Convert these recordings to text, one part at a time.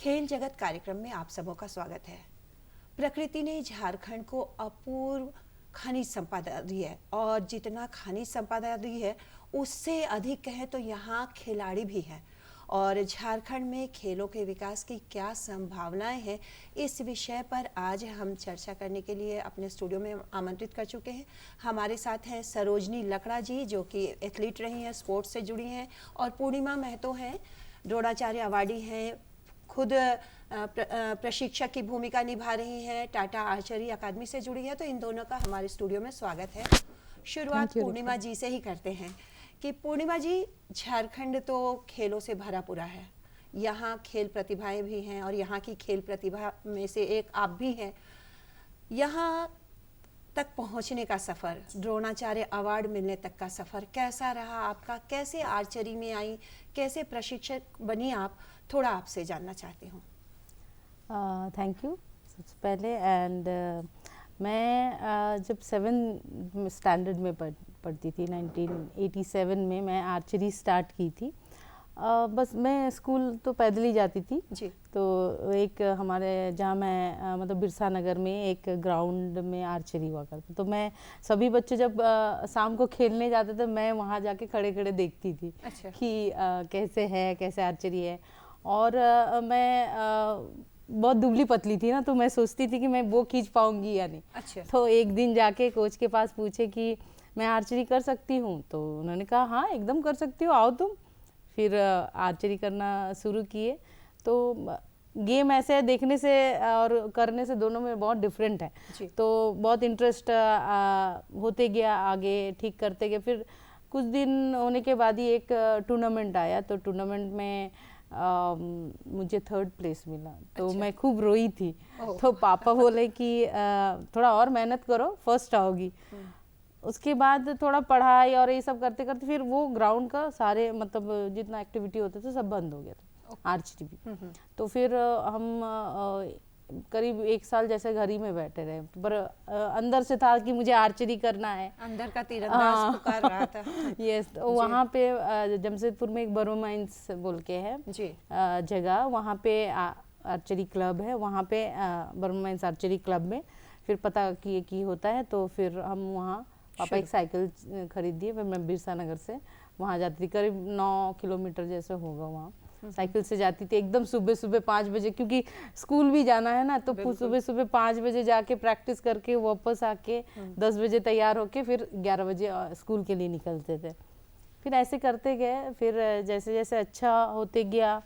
खेल जगत कार्यक्रम में आप सबों का स्वागत है। प्रकृति ने झारखंड को अपूर्व खनिज संपदा दी है और जितना खनिज संपदा दी है उससे अधिक कहें तो यहाँ खिलाड़ी भी हैं और झारखंड में खेलों के विकास की क्या संभावनाएं हैं, इस विषय पर आज हम चर्चा करने के लिए अपने स्टूडियो में आमंत्रित कर चुके हैं। हमारे साथ हैं सरोजनी लकड़ा जी जो कि एथलीट रही हैं, स्पोर्ट्स से जुड़ी हैं, और पूर्णिमा महतो हैं, द्रोणाचार्य अवार्डी हैं, खुद प्रशिक्षक की भूमिका निभा रही हैं, टाटा आर्चरी अकादमी से जुड़ी है। तो इन दोनों का हमारे स्टूडियो में स्वागत है। शुरुआत पूर्णिमा जी से ही करते हैं कि पूर्णिमा जी, झारखंड तो खेलों से भरा पूरा है, यहाँ खेल प्रतिभाएं भी हैं और यहाँ की खेल प्रतिभा में से एक आप भी हैं। यहाँ तक पहुँचने का सफ़र, द्रोणाचार्य अवार्ड मिलने तक का सफ़र कैसा रहा आपका? कैसे आर्चरी में आई, कैसे प्रशिक्षक बनी आप? थोड़ा आपसे जानना चाहती हूँ। थैंक यू सबसे पहले। एंड मैं जब 7 स्टैंडर्ड में पढ़ती थी 1987 में मैं आर्चरी स्टार्ट की थी। बस मैं स्कूल तो पैदल ही जाती थी जी। तो एक हमारे जहाँ मैं मतलब बिरसा नगर में एक ग्राउंड में आर्चरी हुआ करता, तो मैं सभी बच्चे जब शाम को खेलने जाते थे मैं वहाँ जाके खड़े खड़े देखती थी। अच्छा। कि कैसे है, कैसे आर्चरी है। और मैं बहुत दुबली पतली थी ना, तो मैं सोचती थी कि मैं वो खींच पाऊंगी या नहीं। अच्छा। तो एक दिन जाके कोच के पास पूछे कि मैं आर्चरी कर सकती हूँ, तो उन्होंने कहा हाँ एकदम कर सकती हो, आओ तुम। फिर आर्चरी करना शुरू किए। तो गेम ऐसे है, देखने से और करने से दोनों में बहुत डिफरेंट है। तो बहुत इंटरेस्ट होते गया, आगे ठीक करते गए। फिर कुछ दिन होने के बाद ही एक टूर्नामेंट आया, तो टूर्नामेंट में मुझे 3rd प्लेस मिला। तो अच्छा। मैं खूब रोई थी। तो पापा बोले कि थोड़ा और मेहनत करो, फर्स्ट आओगी। उसके बाद थोड़ा पढ़ाई और ये सब करते करते फिर वो ग्राउंड का सारे मतलब जितना एक्टिविटी होते थे सब बंद हो गया था, आर्चरी भी। तो फिर हम करीब 1 साल जैसे घर ही में बैठे रहे, पर अंदर से था कि मुझे आर्चरी करना है, अंदर का तीरंदाज पुकार रहा था। यस। तो वहाँ पे जमशेदपुर में एक बरो माइंस बोल के है जगह, वहाँ पे आर्चरी क्लब है। वहाँ पे बरो माइंस आर्चरी क्लब में फिर पता किए कि होता है, तो फिर हम वहाँ पापा एक साइकिल खरीद दिए। फिर मैं बिरसा नगर से वहाँ जाती थी, करीब 9 किलोमीटर जैसे होगा, वहाँ साइकिल से जाती थी एकदम सुबह सुबह 5 बजे, क्योंकि स्कूल भी जाना है ना। तो सुबह सुबह 5 बजे जाके प्रैक्टिस करके वापस आके 10 बजे तैयार होके फिर 11 बजे स्कूल के लिए निकलते थे। फिर ऐसे करते गए। फिर जैसे जैसे अच्छा होते गया,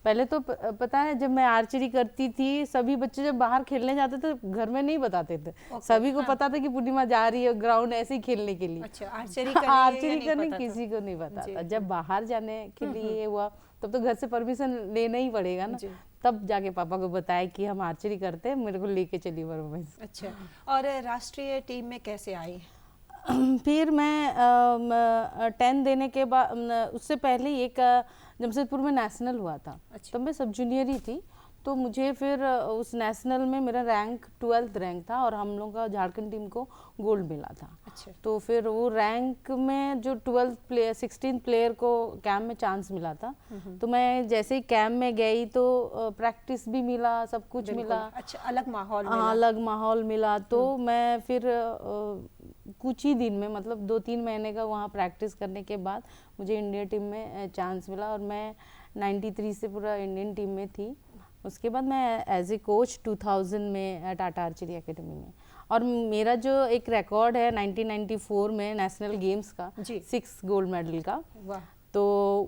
पहले तो पता है जब मैं आर्चरी करती थी सभी बच्चे जब बाहर खेलने जाते थे घर में नहीं बताते थे। सभी को पता था कि पूर्णिमा जा रही है ग्राउंड ऐसे ही खेलने के लिए। अच्छा, आर्चरी करने किसी को नहीं पता था। जब बाहर जाने के लिए हुआ तब तो घर से परमिशन लेना ही पड़ेगा ना। तब जाके पापा को बताया कि हम आर्चरी करते हैं, मेरे को लेके चली बरो में। अच्छा, और राष्ट्रीय टीम में कैसे आई? फिर मैं 10 देने के बाद, उससे पहले एक जमशेदपुर में नेशनल हुआ था। अच्छा। तब मैं सब जूनियर ही थी। तो मुझे फिर उस नेशनल में मेरा रैंक 12th रैंक था और हम लोग का झारखंड टीम को गोल्ड मिला था। अच्छा। तो फिर वो रैंक में जो 16 प्लेयर को कैंप में चांस मिला था। तो मैं जैसे ही कैंप में गई तो प्रैक्टिस भी मिला, सब कुछ मिला। अच्छा, अलग माहौल मिला। अलग माहौल मिला। तो मैं फिर कुछ ही दिन में मतलब 2-3 महीने का वहाँ प्रैक्टिस करने के बाद मुझे इंडिया टीम में चांस मिला और मैं 93 से पूरा इंडियन टीम में थी। उसके बाद मैं एज ए कोच 2000 में टाटा आर्चरी एकेडमी में, और मेरा जो एक रिकॉर्ड है 1994 में नेशनल गेम्स का 6 गोल्ड मेडल का। तो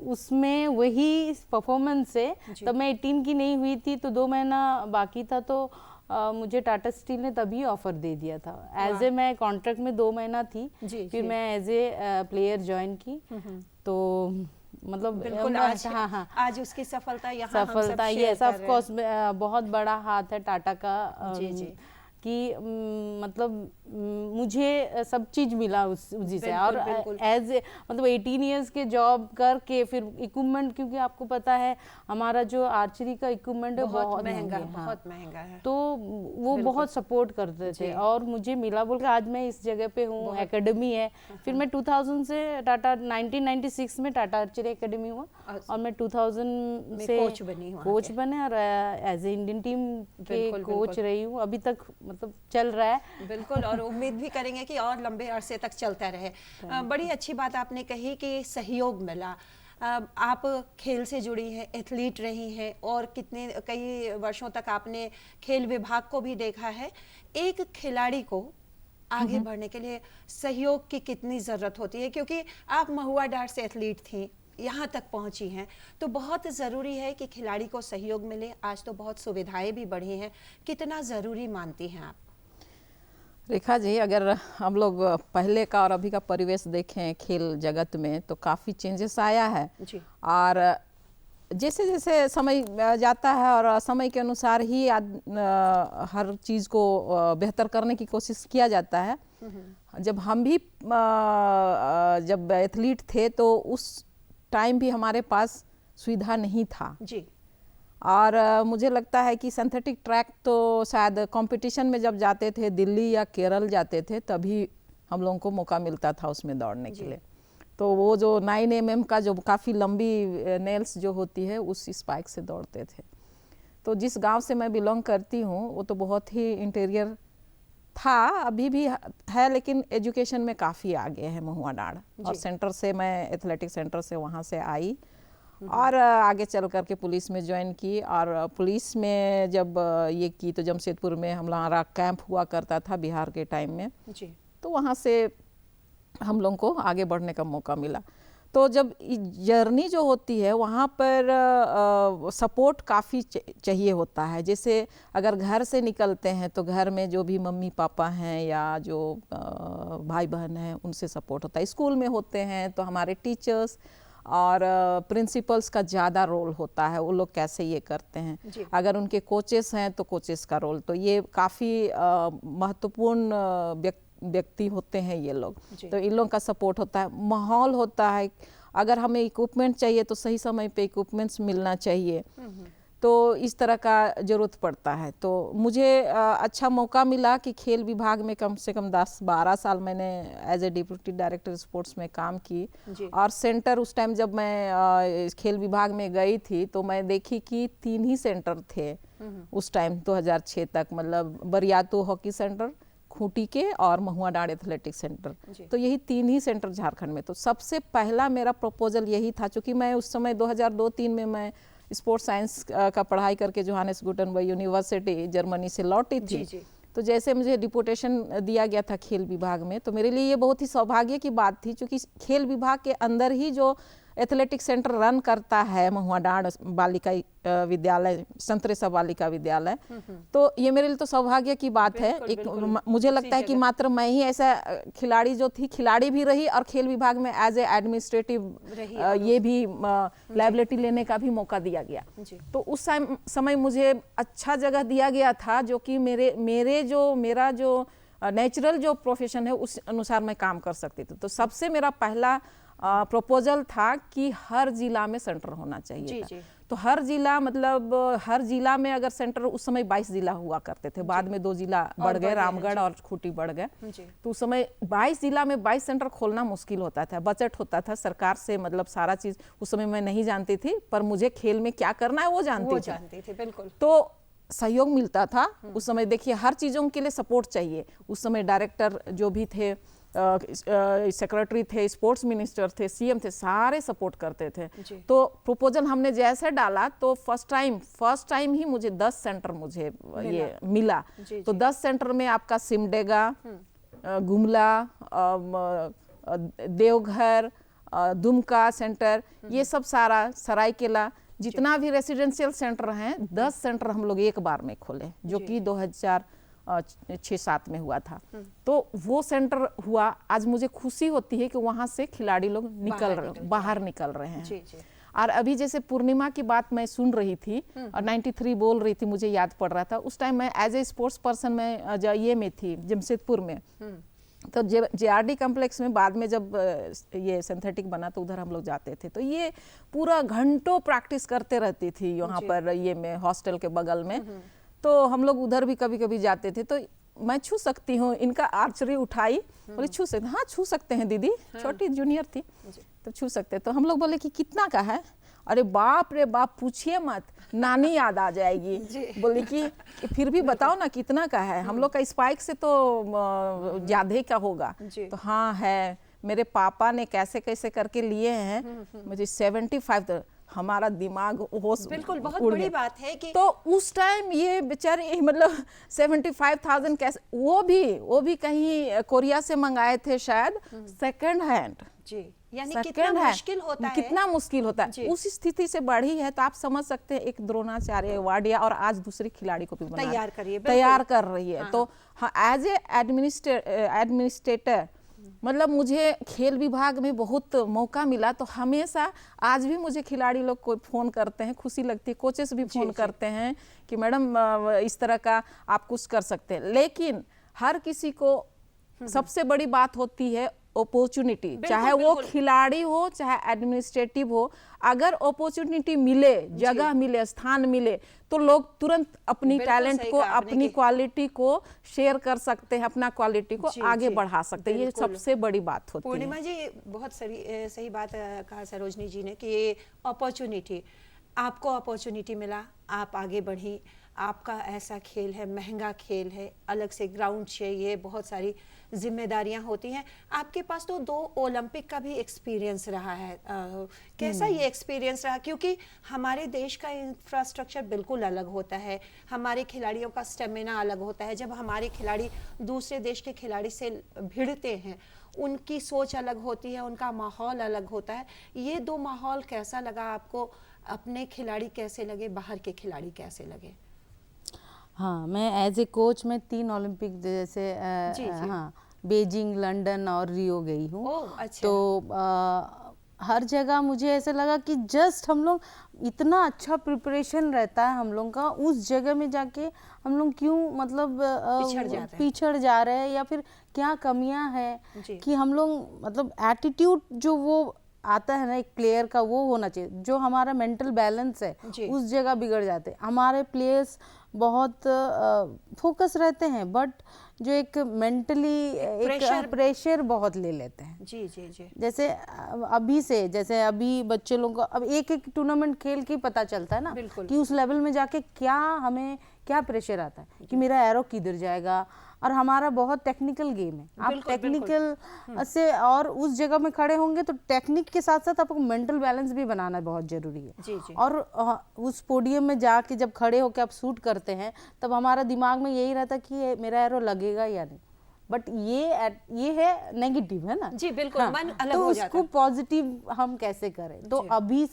उसमें वही परफॉर्मेंस से तब मैं 18 की नहीं हुई थी, तो 2 महीना बाकी था। तो मुझे टाटा स्टील ने तभी ऑफर दे दिया था। एज ए मैं कॉन्ट्रैक्ट में 2 महीना थी। फिर मैं एज ए प्लेयर ज्वाइन की। तो मतलब आज उसकी सफलता यहाँ सफलता, यस ऑफ कोर्स बहुत बड़ा हाथ है टाटा का। कि मतलब मुझे सब चीज मिला उसी से। और एज मतलब 18 इयर्स के जॉब करके फिर इक्विपमेंट, क्योंकि आपको पता है हमारा जो आर्चरी का इक्विपमेंट है बहुत महंगा है, बहुत महंगा है, तो वो बहुत सपोर्ट करते थे और मुझे मिला बोल के आज मैं इस जगह पे हूँ, एकेडमी है। फिर मैं 2000 से टाटा 1996 में टाटा आर्चरी एकेडमी हुआ और मैं 2000 से कोच बने और एज ए इंडियन टीम के कोच रही हूँ अभी तक, मतलब चल रहा है। बिल्कुल, और उम्मीद भी करेंगे कि और लंबे अरसे तक चलता रहे। बड़ी अच्छी बात आपने कही कि सहयोग मिला। आप खेल से जुड़ी हैं, एथलीट रही हैं और कई वर्षों तक आपने खेल विभाग को भी देखा है। एक खिलाड़ी को आगे बढ़ने के लिए सहयोग की कितनी ज़रूरत होती है, क्योंकि आप महुआ डार से एथलीट थी, यहाँ तक पहुँची हैं, तो बहुत ज़रूरी है कि खिलाड़ी को सहयोग मिले। आज तो बहुत सुविधाएं भी बढ़ी हैं, कितना ज़रूरी मानती हैं आप? रेखा जी, अगर हम लोग पहले का और अभी का परिवेश देखें खेल जगत में तो काफ़ी चेंजेस आया है जी। और जैसे जैसे समय जाता है और समय के अनुसार ही हर चीज़ को बेहतर करने की कोशिश किया जाता है। जब हम भी जब एथलीट थे तो उस टाइम भी हमारे पास सुविधा नहीं था जी। और मुझे लगता है कि सिंथेटिक ट्रैक तो शायद कंपटीशन में जब जाते थे दिल्ली या केरल जाते थे तभी हम लोगों को मौका मिलता था उसमें दौड़ने के लिए। तो वो जो 9 mm का जो काफ़ी लंबी नेल्स जो होती है उस स्पाइक से दौड़ते थे। तो जिस गांव से मैं बिलोंग करती हूँ वो तो बहुत ही इंटीरियर था, अभी भी है, लेकिन एजुकेशन में काफ़ी आगे है महुआ डाँड़। और सेंटर से मैं एथलेटिक सेंटर से वहाँ से आई और आगे चल करके पुलिस में ज्वाइन की। और पुलिस में जब ये की तो जमशेदपुर में हमारा कैंप हुआ करता था बिहार के टाइम में जी। तो वहाँ से हम लोगों को आगे बढ़ने का मौका मिला। तो जब जर्नी जो होती है वहाँ पर सपोर्ट काफ़ी चाहिए होता है। जैसे अगर घर से निकलते हैं तो घर में जो भी मम्मी पापा हैं या जो भाई बहन हैं उनसे सपोर्ट होता है। स्कूल में होते हैं तो हमारे टीचर्स और प्रिंसिपल्स का ज़्यादा रोल होता है, वो लोग कैसे ये करते हैं। अगर उनके कोचेस हैं तो कोचेस का रोल, तो ये काफ़ी महत्वपूर्ण व्यक्ति होते हैं ये लोग। तो इन लोगों का सपोर्ट होता है, माहौल होता है। अगर हमें इक्विपमेंट चाहिए तो सही समय पे इक्विपमेंट्स मिलना चाहिए, तो इस तरह का ज़रूरत पड़ता है। तो मुझे अच्छा मौका मिला कि खेल विभाग में कम से कम 10-12 साल मैंने as a deputy director sports में काम की। और सेंटर उस टाइम जब मैं खेल विभाग में गई थी तो मैं देखी कि 3 ही सेंटर थे उस टाइम 2006 तक, मतलब बरियातू हॉकी सेंटर, खूंटी के और महुआ डाँड़ एथलेटिक सेंटर। तो यही 3 ही सेंटर झारखंड में। तो सबसे पहला मेरा प्रपोजल यही था, चूँकि मैं उस समय 2002-03 में मैं स्पोर्ट्स साइंस का पढ़ाई करके जोहानेस गुटेनबर्ग यूनिवर्सिटी जर्मनी से लौटी थी। तो जैसे मुझे डिपुटेशन दिया गया था खेल विभाग में, तो मेरे लिए ये बहुत ही सौभाग्य की बात थी, क्योंकि खेल विभाग के अंदर ही जो एथलेटिक सेंटर रन करता है महुआ डाँड़ बालिका विद्यालय, संतरेसा बालिका विद्यालय, तो ये मेरे लिए तो सौभाग्य की बात है। एक मुझे लगता है कि मात्र मैं ही ऐसा खिलाड़ी जो थी, खिलाड़ी भी रही और खेल विभाग में एज ए एडमिनिस्ट्रेटिव ये भी लायबिलिटी लेने का भी मौका दिया गया। तो उस समय मुझे अच्छा जगह दिया गया था, जो कि मेरा जो नेचुरल जो प्रोफेशन है उस अनुसार मैं काम कर सकती थी। तो सबसे मेरा पहला प्रपोजल था कि हर जिला में सेंटर होना चाहिए था। तो हर जिला, मतलब हर जिला में अगर सेंटर, उस समय 22 जिला हुआ करते थे, बाद में 2 जिला बढ़ गए, रामगढ़ और खूंटी बढ़ गए। तो उस समय 22 जिला में 22 सेंटर खोलना मुश्किल होता था, बजट होता था सरकार से, मतलब सारा चीज उस समय मैं नहीं जानती थी, पर मुझे खेल में क्या करना है वो जानती थी। बिल्कुल। तो सहयोग मिलता था उस समय। देखिए हर चीज़ों के लिए सपोर्ट चाहिए। उस समय डायरेक्टर जो भी थे, सेक्रेटरी थे, स्पोर्ट्स मिनिस्टर थे, सीएम थे, सारे सपोर्ट करते थे। तो प्रपोजल हमने जैसे डाला तो फर्स्ट टाइम ही मुझे 10 सेंटर मुझे ये मिला। तो 10 सेंटर में आपका सिमडेगा, गुमला, देवघर, दुमका सेंटर, ये सब सारा, सरायकेला, जितना भी रेसिडेंशियल सेंटर हैं 10 सेंटर हम लोग एक बार में खोले, जो कि 2006-07 में हुआ था। तो वो सेंटर हुआ। आज मुझे खुशी होती है कि वहाँ से खिलाड़ी लोग बाहर निकल रहे हैं। और अभी जैसे पूर्णिमा की बात मैं सुन रही थी और 93 बोल रही थी, मुझे याद पड़ रहा था उस टाइम मैं एज ए स्पोर्ट्स पर्सन मैं ये में थी जमशेदपुर में। तो JRD कॉम्प्लेक्स में बाद में जब ये सिंथेटिक बना तो उधर हम लोग जाते थे, तो ये पूरा घंटों प्रैक्टिस करते रहती थी यहाँ पर ये में हॉस्टल के बगल में। तो हम लोग उधर भी कभी कभी जाते थे, तो मैं छू सकती हूँ, इनका आर्चरी उठाई, बोले छू सकते, हाँ छू सकते हैं दीदी, छोटी जूनियर थी तो छू सकते। तो हम लोग बोले कि कितना का है, अरे बाप रे बाप पूछिए मत, नानी याद आ जाएगी। बोले कि फिर भी बताओ ना कितना का है, हम लोग का स्पाइक से तो ज्यादा का होगा। तो हाँ है, मेरे पापा ने कैसे कैसे करके लिए हैं, मुझे 75। हमारा दिमाग होश बिल्कुल बहुत बड़ी बात है कि तो उस टाइम ये बेचारे मतलब 75,000 कैसे, वो भी कहीं कोरिया से मंगाए थे शायद, सेकंड हैंड जी, यानी कितना मुश्किल होता है, कितना मुश्किल होता है। उस स्थिति से बढ़ी है तो आप समझ सकते हैं एक द्रोणाचार्य अवार्ड या और आज दूसरी खिलाड़ी को भी तैयार कर रही है। तो हाँ एज ए एडमिनिस्ट्रेटर मतलब मुझे खेल विभाग में बहुत मौका मिला, तो हमेशा आज भी मुझे खिलाड़ी लोग को फ़ोन करते हैं, खुशी लगती है, कोचेस भी फ़ोन करते हैं कि मैडम इस तरह का आप कुछ कर सकते हैं। लेकिन हर किसी को सबसे बड़ी बात होती है अपॉर्चुनिटी, चाहे वो खिलाड़ी हो चाहे एडमिनिस्ट्रेटिव हो, अगर अपॉर्चुनिटी मिले, जगह मिले, स्थान मिले तो लोग तुरंत अपनी टैलेंट को, अपनी क्वालिटी को शेयर कर सकते हैं, अपना क्वालिटी को आगे बढ़ा सकते हैं। ये सबसे बड़ी बात होती है। पूर्णिमा जी बहुत सही बात कहा सरोजनी जी ने कि अपॉर्चुनिटी, आपको अपॉर्चुनिटी मिला, आप आगे बढ़ी, आपका ऐसा खेल है, महंगा खेल है, अलग से ग्राउंड चाहिए, बहुत सारी जिम्मेदारियां होती हैं। आपके पास तो 2 ओलंपिक का भी एक्सपीरियंस रहा है, कैसा ये एक्सपीरियंस रहा? क्योंकि हमारे देश का इंफ्रास्ट्रक्चर बिल्कुल अलग होता है, हमारे खिलाड़ियों का स्टेमिना अलग होता है। जब हमारे खिलाड़ी दूसरे देश के खिलाड़ी से भिड़ते हैं, उनकी सोच अलग होती है, उनका माहौल अलग होता है। ये 2 माहौल कैसा लगा आपको? अपने खिलाड़ी कैसे लगे, बाहर के खिलाड़ी कैसे लगे? हाँ, मैं एज ए कोच में 3 ओलंपिक जैसे हाँ बीजिंग, लंदन और रियो गई हूँ। अच्छा। तो हर जगह मुझे ऐसा लगा कि जस्ट हम लोग इतना अच्छा प्रिपरेशन रहता है हम लोग का, उस जगह में जाके हम लोग क्यों मतलब पिछड़ जा रहे हैं, या फिर क्या कमियां हैं कि हम लोग मतलब एटीट्यूड जो वो आता है ना एक प्लेयर का, वो होना चाहिए। जो हमारा मेंटल बैलेंस है उस जगह बिगड़ जाते हैं हमारे प्लेयर्स, बहुत फोकस रहते हैं, बट जो एक मेंटली एक प्रेशर बहुत ले लेते हैं। जी जी जी। जैसे अभी बच्चे लोगों को अब एक टूर्नामेंट खेल के पता चलता है ना कि उस लेवल में जाके हमें क्या प्रेशर आता है कि मेरा एरो किधर जाएगा। और हमारा बहुत टेक्निकल गेम है, आप टेक्निकल से और उस जगह में खड़े होंगे तो टेक्निक के साथ साथ आपको मेंटल बैलेंस भी बनाना बहुत जरूरी है। जी जी। और उस पोडियम में जाके जब खड़े होकर आप शूट करते हैं तब हमारा दिमाग में यही रहता कि मेरा एरो लगेगा या नहीं, बट ये है नेगेटिव है ना। जी बिल्कुल। हाँ, मन अलग तो हो जाता है। उसको पॉजिटिव हम कैसे करें? तो अभी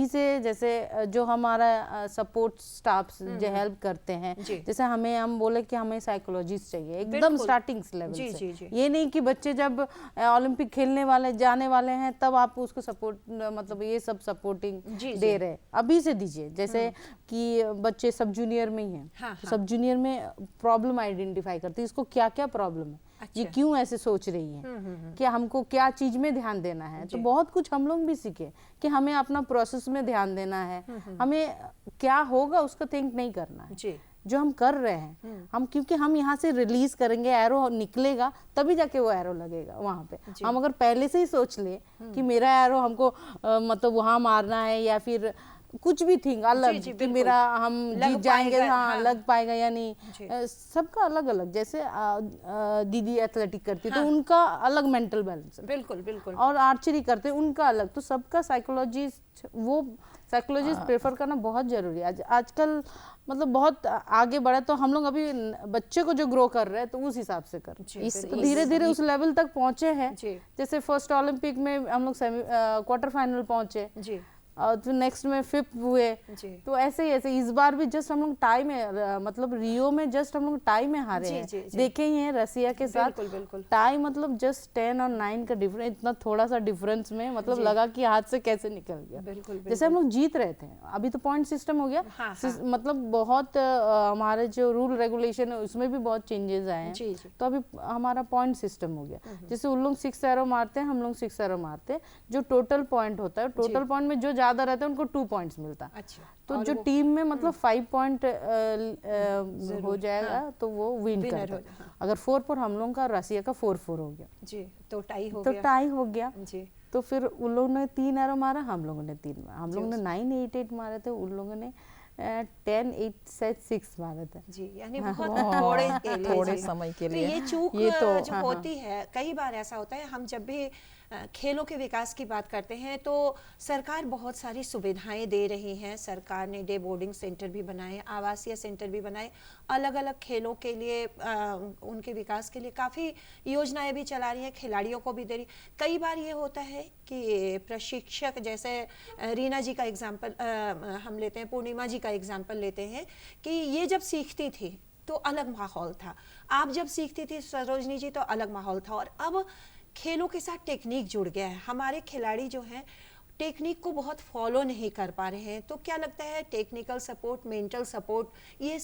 से जैसे जो हमारा सपोर्ट स्टाफ जो हेल्प करते हैं, जैसे हम बोले कि हमें साइकोलॉजिस्ट चाहिए एकदम स्टार्टिंग लेवल से। जी, जी। ये नहीं कि बच्चे जब ओलंपिक खेलने जाने वाले हैं तब आप उसको सपोर्ट मतलब ये सब सपोर्टिंग दे रहे, अभी से दीजिए। जैसे कि बच्चे सब जूनियर में ही हैं, सब जूनियर में प्रॉब्लम आइडेंटिफाई करते हैं, इसको क्या क्या प्रॉब्लम है। अच्छा। ये क्यों ऐसे सोच रही है, कि हमको क्या चीज में ध्यान देना है। तो बहुत कुछ हम लोग भी सीखे कि हमें अपना प्रोसेस में ध्यान देना है, हमें क्या होगा उसका थिंक नहीं करना है जी। जो हम कर रहे हैं हम, क्योंकि हम यहाँ से रिलीज करेंगे, एरो निकलेगा तभी जाके वो एरो लगेगा वहां पे। हम अगर पहले से ही सोच ले कि मेरा एरो हमको मतलब वहां मारना है या फिर कुछ भी थिंग अलग कि मेरा हम जीत जाएंगे, हाँ लग पाएगा या नहीं। सबका अलग अलग, जैसे दीदी एथलेटिक करती है तो उनका अलग मेंटल बैलेंस है, बिल्कुल बिल्कुल, और आर्चरी करते हैं उनका अलग। तो सबका साइकोलॉजिस्ट प्रेफर करना बहुत जरूरी है। आजकल मतलब बहुत आगे बढ़ा, तो हम लोग अभी बच्चे को जो ग्रो कर रहे हैं तो उस हिसाब से कर धीरे धीरे उस लेवल तक पहुंचे हैं। जैसे फर्स्ट ओलंपिक में हम लोग क्वार्टर फाइनल पहुंचे, और फिर नेक्स्ट में 5th हुए। तो ऐसे इस बार भी जस्ट हम लोग टाई में, मतलब रियो में जस्ट हम लोग टाई में हारे हैं। देखे ही हैं रसिया के साथ टाई, मतलब जस्ट 10 और 9 का डिफरेंस, इतना थोड़ा सा डिफरेंस में मतलब लगा कि हाथ से कैसे निकल गया। जैसे हम लोग जीत रहे थे, अभी तो पॉइंट सिस्टम हो गया। मतलब बहुत हमारे जो रूल रेगुलेशन है उसमें भी बहुत चेंजेस आए हैं। तो अभी हमारा पॉइंट सिस्टम हो गया। जैसे उन लोग 6 एरो मारते हैं, हम लोग 6 एरो मारते हैं, जो टोटल पॉइंट होता है, टोटल पॉइंट में जो ज्यादा रहता है उनको 2 पॉइंट्स मिलता है। तो जो टीम में मतलब 5 पॉइंट हो जाएगा तो वो विन करता है। अगर 4-4 हम लोग का, रसिया का 4-4 हो गया जी, तो टाई हो गया जी। तो फिर उन लोगों ने 3 एरो मारा, हम लोगों ने 3 मारा। हम लोगों ने 9-8-8 मारे थे, उन लोगों ने 10-8-6 मारे थे जी। यानी बहुत थोड़े समय के लिए ये चूक जो होती है, कई बार ऐसा होता है। हम जब भी खेलों के विकास की बात करते हैं तो सरकार बहुत सारी सुविधाएं दे रही हैं। सरकार ने डे बोर्डिंग सेंटर भी बनाए, आवासीय सेंटर भी बनाए, अलग अलग खेलों के लिए उनके विकास के लिए काफ़ी योजनाएं भी चला रही है, खिलाड़ियों को भी दे रही। कई बार ये होता है कि प्रशिक्षक, जैसे रीना जी का एग्जाम्पल हम लेते हैं, पूर्णिमा जी का एग्जाम्पल लेते हैं, कि ये जब सीखती थी तो अलग माहौल था, आप जब सीखती थी सरोजनी जी तो अलग माहौल था, और अब खेलों के साथ टेक्निक जुड़ गया है। हमारे खिलाड़ी जो हैं टेक्निक को बहुत फॉलो नहीं कर पा रहे हैं। तो क्या लगता है टेक्निकल सपोर्ट, मेंटल सपोर्ट, ये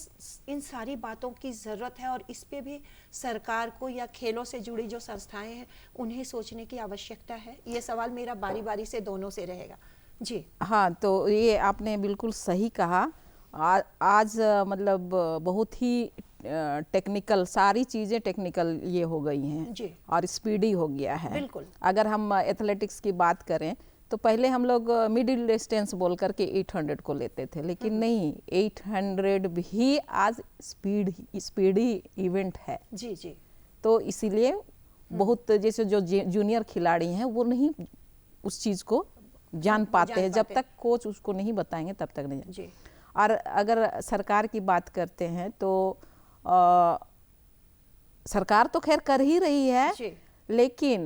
इन सारी बातों की ज़रूरत है, और इस पे भी सरकार को या खेलों से जुड़ी जो संस्थाएं हैं उन्हें सोचने की आवश्यकता है। ये सवाल मेरा बारी बारी से दोनों से रहेगा जी। हाँ, तो ये आपने बिल्कुल सही कहा। आज मतलब बहुत ही टेक्निकल, सारी चीज़ें टेक्निकल ये हो गई हैं जी, और स्पीडी हो गया है। बिल्कुल। अगर हम एथलेटिक्स की बात करें तो पहले हम लोग मिडिल डिस्टेंस बोल करके 800 को लेते थे, लेकिन नहीं, 800 भी आज स्पीडी इवेंट है जी जी। तो इसीलिए बहुत जैसे जो जूनियर खिलाड़ी हैं वो नहीं उस चीज़ को जान पाते हैं, जब तक कोच उसको नहीं बताएंगे तब तक नहीं जी। और अगर सरकार की बात करते हैं तो सरकार तो खैर कर ही रही है, लेकिन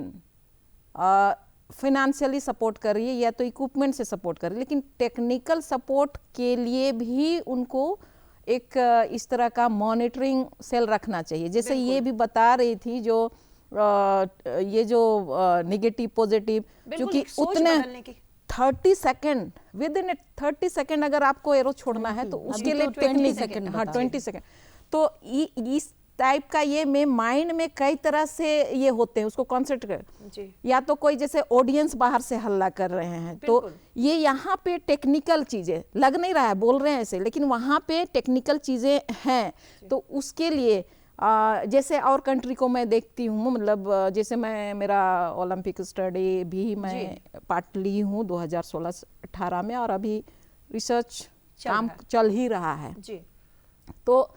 फिनेंशियली सपोर्ट कर रही है या तो इक्विपमेंट से सपोर्ट कर रही है, लेकिन टेक्निकल सपोर्ट के लिए भी उनको एक इस तरह का मॉनिटरिंग सेल रखना चाहिए। जैसे ये भी बता रही थी जो ये जो नेगेटिव पॉजिटिव, क्योंकि उतने 30 सेकेंड, विद इन 30 सेकेंड अगर आपको एरो छोड़ना है तो उसके लिए 20 सेकेंड, हाँ 20 सेकेंड। तो इस टाइप का ये में माइंड में कई तरह से ये होते हैं, उसको कॉन्सेंट्रेट कर, या तो कोई जैसे ऑडियंस बाहर से हल्ला कर रहे हैं तो ये यहाँ पे टेक्निकल चीजें लग नहीं रहा है, बोल रहे हैं ऐसे, लेकिन वहाँ पे टेक्निकल चीजें हैं। तो उसके लिए जैसे और कंट्री को मैं देखती हूँ, मतलब जैसे मैं मेरा ओलंपिक स्टडी भी मैं पार्ट ली हूँ 2016-18 में, और अभी रिसर्च काम चल ही रहा है जी। तो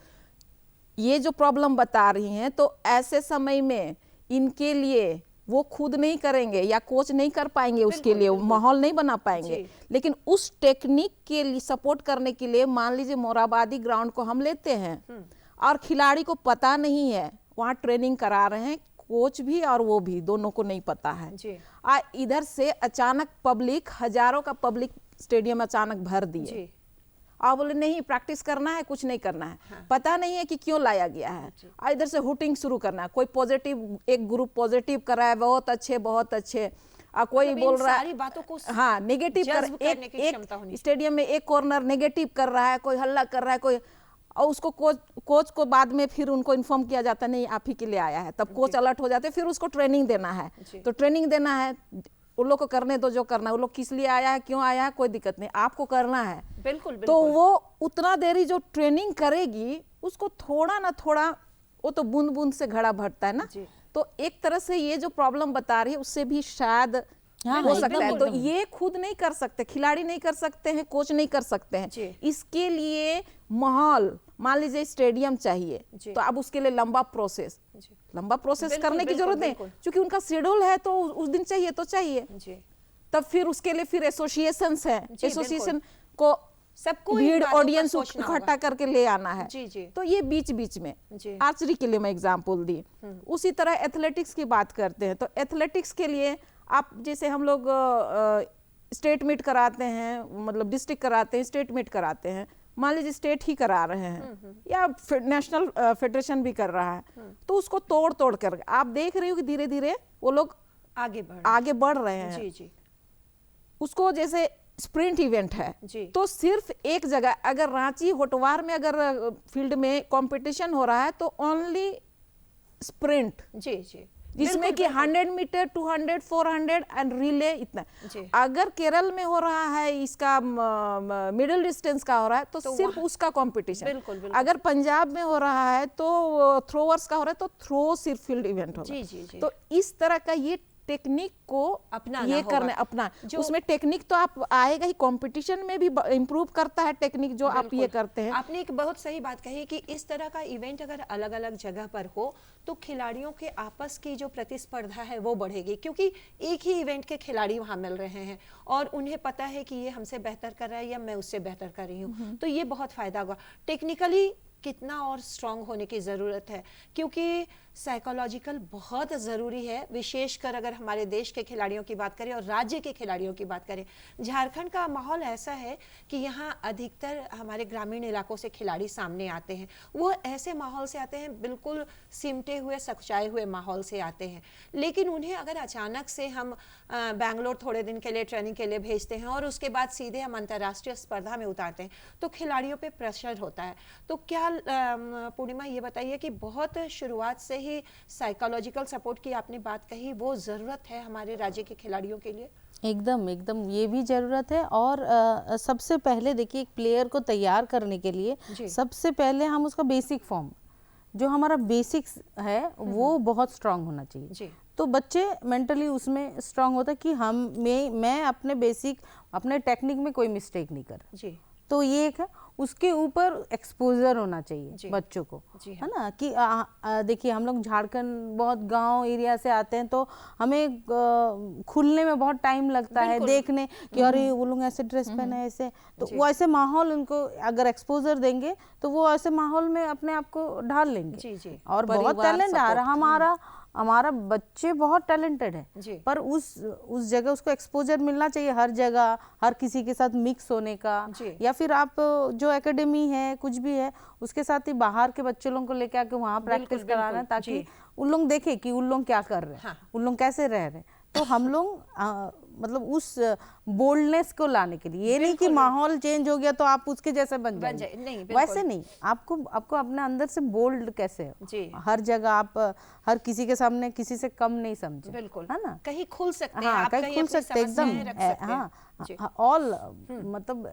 ये जो प्रॉब्लम बता रही हैं, तो ऐसे समय में इनके लिए वो खुद नहीं करेंगे या कोच नहीं कर पाएंगे, उसके लिए माहौल नहीं बना पाएंगे, लेकिन उस टेक्निक के लिए सपोर्ट करने के लिए मान लीजिए मोराबादी ग्राउंड को हम लेते हैं और खिलाड़ी को पता नहीं है, वहाँ ट्रेनिंग करा रहे हैं कोच भी और वो भी, दोनों को नहीं पता है। इधर से अचानक पब्लिक, हजारों का पब्लिक स्टेडियम अचानक भर दिए, और बोले नहीं प्रैक्टिस करना है, कुछ नहीं करना है। हाँ। पता नहीं है कि क्यों लाया गया है। इधर से हुटिंग शुरू करना है, कोई पॉजिटिव, एक ग्रुप पॉजिटिव कर रहा है, बहुत अच्छे बहुत अच्छे, कोई बोल रहा है बातों को हाँ नेगेटिव कर, एक स्टेडियम में एक कॉर्नर नेगेटिव कर रहा है, कोई हल्ला कर रहा है, कोई, और उसको कोच को बाद में फिर उनको इन्फॉर्म किया जाता है नहीं आप ही के लिए आया है, तब कोच अलर्ट हो जाते हैं, फिर उसको ट्रेनिंग देना है। तो ट्रेनिंग देना है, उन लोग को करने दो जो करना है, वो लोग किस लिए आया है, क्यों आया है, कोई दिक्कत नहीं, आपको करना है। बिल्कुल। तो वो उतना देरी जो ट्रेनिंग करेगी उसको थोड़ा ना थोड़ा, वो तो बूंद बूंद से घड़ा भरता है ना। तो एक तरह से ये जो प्रॉब्लम बता रही है उससे भी शायद हो सकता है। तो ये खुद नहीं कर सकते, खिलाड़ी नहीं कर सकते हैं, कोच नहीं कर सकते हैं। इसके लिए माहौल, मान लीजिए स्टेडियम चाहिए, तो अब उसके लिए लंबा प्रोसेस करने की जरूरत नहीं, क्योंकि उनका शेड्यूल है तो उस दिन चाहिए तो चाहिए। तब फिर उसके लिए फिर एसोसिएशंस है, एसोसिएशन को सबको भीड़ ऑडियंस इकट्ठा करके ले आना है। तो ये बीच बीच में, आर्चरी के लिए मैं एग्जांपल दी, उसी तरह एथलेटिक्स की बात करते हैं तो एथलेटिक्स के लिए आप जैसे हम लोग स्टेट मीट कराते हैं, मतलब डिस्ट्रिक्ट कराते हैं, स्टेट मीट कराते हैं, मान लीजिए स्टेट ही करा रहे हैं या नेशनल फेडरेशन भी कर रहा है, तो उसको तोड़ तोड़ कर आप देख रही हो कि धीरे धीरे वो लोग आगे बढ़ रहे हैं। जी जी। उसको जैसे स्प्रिंट इवेंट है तो सिर्फ एक जगह, अगर रांची होटवार में अगर फील्ड में कंपटीशन हो रहा है तो ओनली स्प्रिंट, जी जी, जिसमें कि 100 मीटर, 200, 400 एंड रिले इतना। अगर केरल में हो रहा है इसका मिडिल डिस्टेंस का हो रहा है तो सिर्फ उसका कंपटीशन। अगर पंजाब में हो रहा है तो थ्रोवर्स का हो रहा है तो थ्रो सिर्फ फील्ड इवेंट होगा। तो इस तरह का ये टेक्निक को अपना ये करने अपना, उसमें टेक्निक तो आप आएगा ही, कंपटीशन में भी इम्प्रूव करता है टेक्निक जो आप ये करते हैं। आपने एक बहुत सही बात कही कि इस तरह का इवेंट अगर अलग अलग जगह पर हो तो खिलाड़ियों के आपस की जो प्रतिस्पर्धा है वो बढ़ेगी, क्योंकि एक ही इवेंट के खिलाड़ी वहां मिल रहे हैं और उन्हें पता है कि ये हमसे बेहतर कर रहा है या मैं उससे बेहतर कर रही हूँ, तो ये बहुत फायदा होगा। टेक्निकली कितना और स्ट्रांग होने की ज़रूरत है, क्योंकि साइकोलॉजिकल बहुत ज़रूरी है, विशेषकर अगर हमारे देश के खिलाड़ियों की बात करें और राज्य के खिलाड़ियों की बात करें। झारखंड का माहौल ऐसा है कि यहाँ अधिकतर हमारे ग्रामीण इलाकों से खिलाड़ी सामने आते हैं, वो ऐसे माहौल से आते हैं, बिल्कुल सिमटे हुए सकुचाए हुए माहौल से आते हैं, लेकिन उन्हें अगर अचानक से हम बैंगलोर थोड़े दिन के लिए ट्रेनिंग के लिए भेजते हैं और उसके बाद सीधे हम अंतर्राष्ट्रीय स्पर्धा में उतारते हैं तो खिलाड़ियों पे प्रेशर होता है। तो क्या पूर्णिमा ये बताइए कि बहुत शुरुआत से ही साइकोलॉजिकल सपोर्ट की आपने बात कही, वो जरूरत है हमारे राज्य के खिलाड़ियों के लिए? एकदम एकदम ये भी जरूरत है। और सबसे पहले देखिए, एक प्लेयर को तैयार करने के लिए सबसे पहले हम उसका बेसिक फॉर्म, जो हमारा बेसिक्स है वो बहुत स्ट्रांग होना चाहिए। तो बच्चे मेंटली उसमें स्ट्रांग होता है कि मैं अपने बेसिक, अपने टेक्निक में कोई मिस्टेक नहीं कर जी। तो ये एक है, उसके ऊपर एक्सपोजर होना चाहिए बच्चों को, है ना। कि देखिए हम लोग झारखंड बहुत गांव एरिया से आते हैं तो हमें खुलने में बहुत टाइम लगता है, देखने कि अरे वो लोग ऐसे ड्रेस पहने हैं ऐसे, तो वो ऐसे माहौल उनको अगर एक्सपोजर देंगे तो वो ऐसे माहौल में अपने आप को ढाल लेंगे। और बहुत टैलेंट आ रहा, हमारा बच्चे बहुत टैलेंटेड है, पर उस जगह उसको एक्सपोजर मिलना चाहिए, हर जगह हर किसी के साथ मिक्स होने का, या फिर आप जो एकेडमी है कुछ भी है उसके साथ ही बाहर के बच्चे लोगों को लेके आके वहाँ प्रैक्टिस कराना, ताकि उन लोग देखे कि उन लोग क्या कर रहे हैं, उन लोग कैसे रह रहे हैं। तो हम लोग मतलब उस बोल्डनेस को लाने के लिए, ये नहीं कि माहौल चेंज हो गया तो आप उसके जैसे बन जाए, नहीं, वैसे नहीं। आपको अपने अंदर से बोल्ड कैसे हो, हर जगह आप हर किसी के सामने किसी से कम नहीं समझे, बिल्कुल, है ना, कहीं खुल सकते हैं, आप कहीं खुल सकते एकदम। हाँ, ऑल मतलब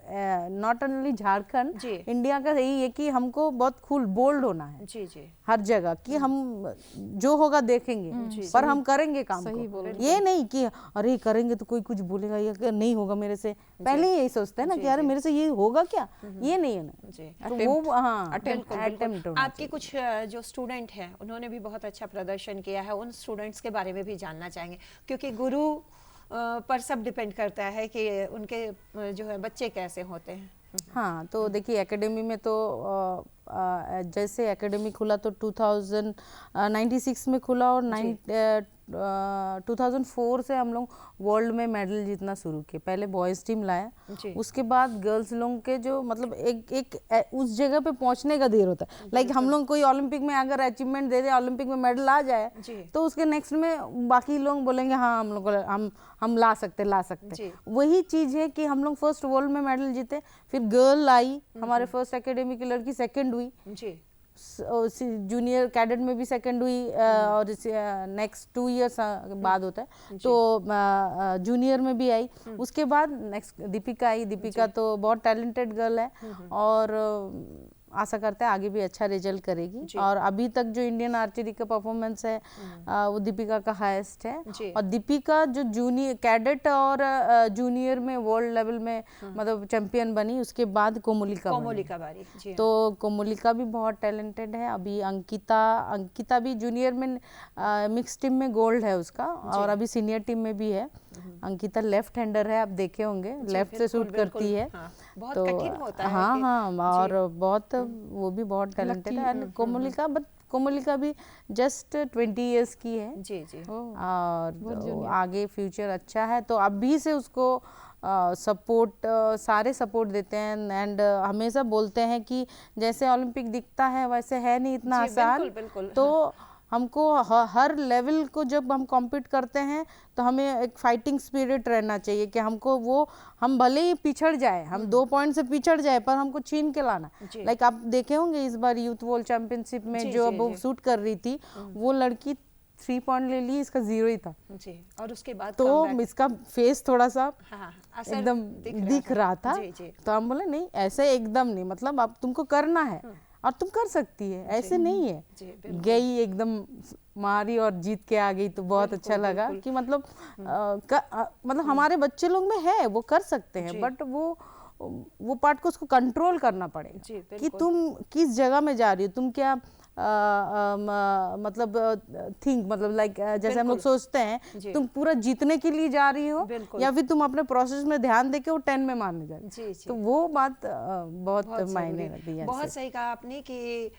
नॉट ओनली झारखंड, इंडिया का यही है कि हमको बहुत बोल्ड होना है जी जी हर जगह, कि हम जो होगा देखेंगे पर हम करेंगे काम को। ये नहीं कि अरे करेंगे तो कोई कुछ बोलेगा या नहीं होगा मेरे से, पहले यही सोचते हैं ना कि अरे मेरे से ये होगा क्या, ये नहीं है ना। तो वो अटेम्प्ट। आपके कुछ जो स्टूडेंट हैं उन्होंने भी बहुत अच्छा प्रदर्शन किया है, उन स्टूडेंट्स के बारे में भी जानना चाहेंगे, क्योंकि गुरु पर सब डिपेंड करता है कि उनके जो है बच्चे कैसे होते हैं। हाँ, तो देखिए एकेडमी में तो जैसे एकेडमी खुला तो 2096 में खुला और 2004 से हम लोग वर्ल्ड में मेडल जीतना शुरू किए। पहले बॉयज़ टीम लाया, उसके बाद गर्ल्स लोग के जो मतलब एक उस जगह पे पहुंचने का देर होता है। लाइक हम लोग कोई ओलंपिक में अगर अचीवमेंट दे दे, ओलंपिक में मेडल आ जाए तो उसके नेक्स्ट में बाकी लोग बोलेंगे हाँ हम लोग हम ला सकते। वही चीज़ है कि हम लोग फर्स्ट वर्ल्ड में मेडल जीते, फिर गर्ल आई, हमारे फर्स्ट एकेडमी की लड़की सेकेंड हुई, जूनियर कैडेट में भी सेकंड हुई, और नेक्स्ट 2 इयर्स बाद होता है तो जूनियर में भी आई। उसके बाद नेक्स्ट दीपिका आई। दीपिका तो बहुत टैलेंटेड गर्ल है और आशा करते हैं आगे भी अच्छा रिजल्ट करेगी। और अभी तक जो इंडियन आर्चरी का परफॉर्मेंस है वो दीपिका का हाईएस्ट है। और दीपिका जो जूनियर कैडेट और जूनियर में वर्ल्ड लेवल में मतलब चैंपियन बनी, उसके बाद कोमोलिका बारी। तो कोमोलिका भी बहुत टैलेंटेड है। अभी अंकिता भी जूनियर में मिक्स टीम में गोल्ड है उसका, और अभी सीनियर टीम में भी है। अंकिता लेफ्ट हैंडर है, आप देखे होंगे, लेफ्ट से शूट करती है। बहुत कठिन होता है। हाँ, और बहुत वो भी बहुत टैलेंटेड है। एंड कोमोलिका भी जस्ट 20 इयर्स की है जी। और आगे फ्यूचर अच्छा है, तो अभी से उसको सपोर्ट सारे सपोर्ट देते हैं एंड हमेशा बोलते हैं कि जैसे ओलंपिक दिखता है वैसे है नहीं इतना आसान। बिल्कुल, बिल्कुल, तो हमको हर लेवल को जब हम कॉम्पीट करते हैं तो हमें एक फाइटिंग स्पिरिट रहना चाहिए कि हमको वो, हम भले ही पिछड़ जाए, हम 2 पॉइंट से पिछड़ जाए पर हमको छीन के लाना। लाइक आप देखे होंगे इस बार यूथ वर्ल्ड चैंपियनशिप में जो अब शूट कर रही थी वो लड़की 3 पॉइंट ले ली, इसका 0 ही था जी, और उसके बाद तो इसका फेस थोड़ा सा असर एकदम दिख रहा था। जी। तो हम बोले नहीं ऐसे एकदम नहीं, मतलब अब तुमको करना है और तुम कर सकती है, ऐसे नहीं है। गई एकदम मारी और जीत के आ गई तो बहुत अच्छा लगा कि मतलब मतलब हमारे बच्चे लोग में है, वो कर सकते हैं, बट वो पार्ट को उसको कंट्रोल करना पड़ेगा कि तुम किस जगह में जा रही हो, तुम क्या मतलब थिंक, मतलब लाइक जैसे हम लोग सोचते हैं तुम पूरा जीतने के लिए जा रही हो या फिर तुम अपने प्रोसेस में ध्यान देके वो 10 में मारने जा रही हो। तो वो बात बहुत मायने रखती है। बहुत सही कहा आपने कि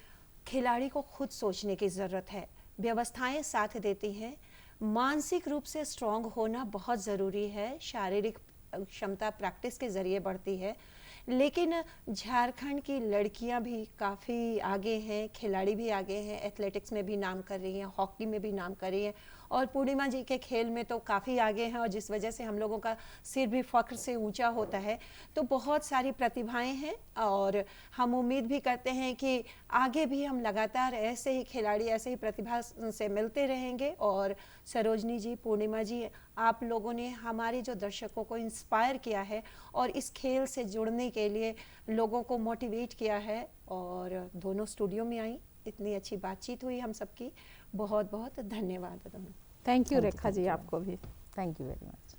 खिलाड़ी को खुद सोचने की जरूरत है, व्यवस्थाएं साथ देती हैं, मानसिक रूप से स्ट्रांग होना बहुत ज़रूरी है, शारीरिक क्षमता प्रैक्टिस के जरिए बढ़ती है। लेकिन झारखंड की लड़कियां भी काफ़ी आगे हैं, खिलाड़ी भी आगे हैं, एथलेटिक्स में भी नाम कर रही हैं, हॉकी में भी नाम कर रही हैं और पूर्णिमा जी के खेल में तो काफ़ी आगे हैं और जिस वजह से हम लोगों का सिर भी फख्र से ऊंचा होता है। तो बहुत सारी प्रतिभाएं हैं और हम उम्मीद भी करते हैं कि आगे भी हम लगातार ऐसे ही खिलाड़ी, ऐसे ही प्रतिभा से मिलते रहेंगे। और सरोजनी जी, पूर्णिमा जी, आप लोगों ने हमारे जो दर्शकों को इंस्पायर किया है और इस खेल से जुड़ने के लिए लोगों को मोटिवेट किया है और दोनों स्टूडियो में आई, इतनी अच्छी बातचीत हुई हम सबकी। बहुत बहुत धन्यवाद। थैंक यू रेखा जी, आपको भी थैंक यू वेरी मच।